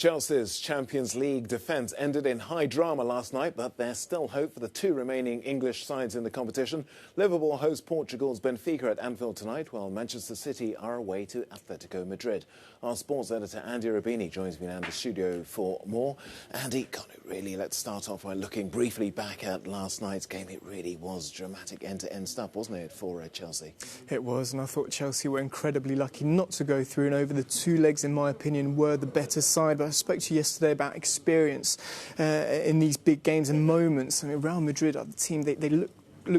Chelsea's Champions League defence ended in high drama last night, but there's still hope for the two remaining English sides in the competition. Liverpool host Portugal's Benfica at Anfield tonight, while Manchester City are away to Atletico Madrid. Our sports editor Andy Robini joins me now in the studio for more. Andy, let's start off by looking briefly back at last night's game. It really was dramatic end-to-end stuff, wasn't it, for Chelsea? It was, and I thought Chelsea were incredibly lucky not to go through, and over the two legs, in my opinion, were the better side. But I spoke to you yesterday about experience in these big games and moments. I mean, Real Madrid are the team, they look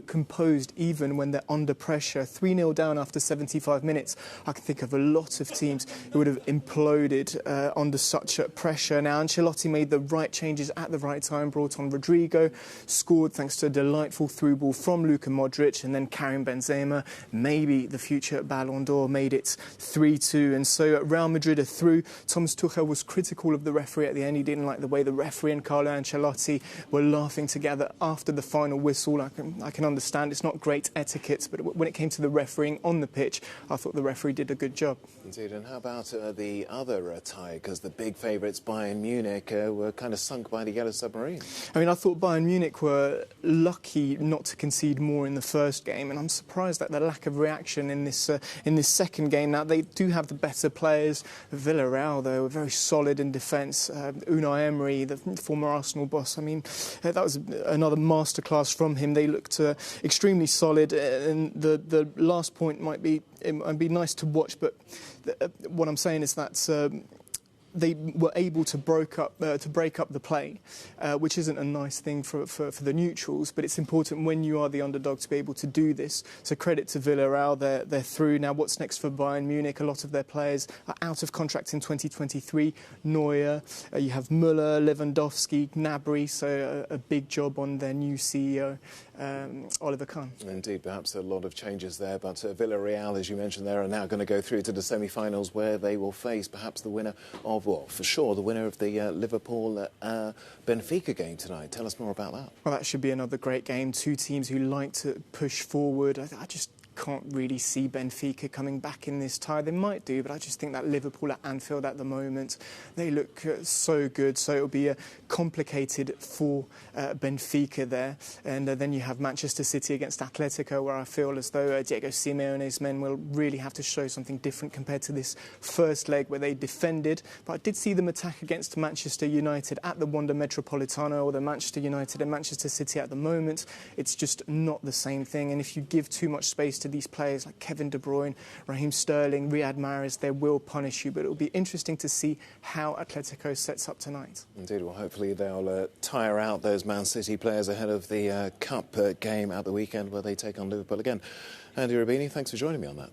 composed even when they're under pressure. 3-0 down after 75 minutes. I can think of a lot of teams who would have imploded under such pressure. Now, Ancelotti made the right changes at the right time, brought on Rodrigo, scored thanks to a delightful through ball from Luka Modric, and then Karim Benzema, maybe the future Ballon d'Or, made it 3-2. And so Real Madrid are through. Thomas Tuchel was critical of the referee at the end. He didn't like the way the referee and Carlo Ancelotti were laughing together after the final whistle. I can understand it's not great etiquette, but when it came to the refereeing on the pitch, I thought the referee did a good job. Indeed. And how about the other tie? Because the big favourites, Bayern Munich, were kind of sunk by the Yellow Submarine. I mean, I thought Bayern Munich were lucky not to concede more in the first game, and I'm surprised at the lack of reaction in this second game. Now, they do have the better players. Villarreal, though, were very solid in defence. Unai Emery, the former Arsenal boss, I mean, that was another masterclass from him. They looked extremely solid, and the last point might be nice to watch, but what I'm saying is that they were able to break up the play, which isn't a nice thing for the neutrals, but it's important when you are the underdog to be able to do this. So credit to Villarreal, they're through. Now, what's next for Bayern Munich? A lot of their players are out of contract in 2023. Neuer, you have Müller, Lewandowski, Gnabry, so a big job on their new CEO, Oliver Kahn. Indeed, perhaps a lot of changes there, but Villarreal, as you mentioned there, are now going to go through to the semi-finals, where they will face perhaps the winner of, well, for sure, the winner of the Liverpool-Benfica game tonight. Tell us more about that. Well, that should be another great game. Two teams who like to push forward. I just can't really see Benfica coming back in this tie. They might do, but I just think that Liverpool at Anfield at the moment, they look so good. So it'll be complicated for Benfica there. And then you have Manchester City against Atletico, where I feel as though Diego Simeone's men will really have to show something different compared to this first leg where they defended. But I did see them attack against Manchester United at the Wanda Metropolitano, although Manchester United and Manchester City at the moment, it's just not the same thing. And if you give too much space to these players like Kevin De Bruyne, Raheem Sterling, Riyad Mahrez, they will punish you. But it'll be interesting to see how Atletico sets up tonight. Indeed, well, hopefully they'll tire out those Man City players ahead of the Cup game at the weekend, where they take on Liverpool again. Andy Robini, thanks for joining me on that.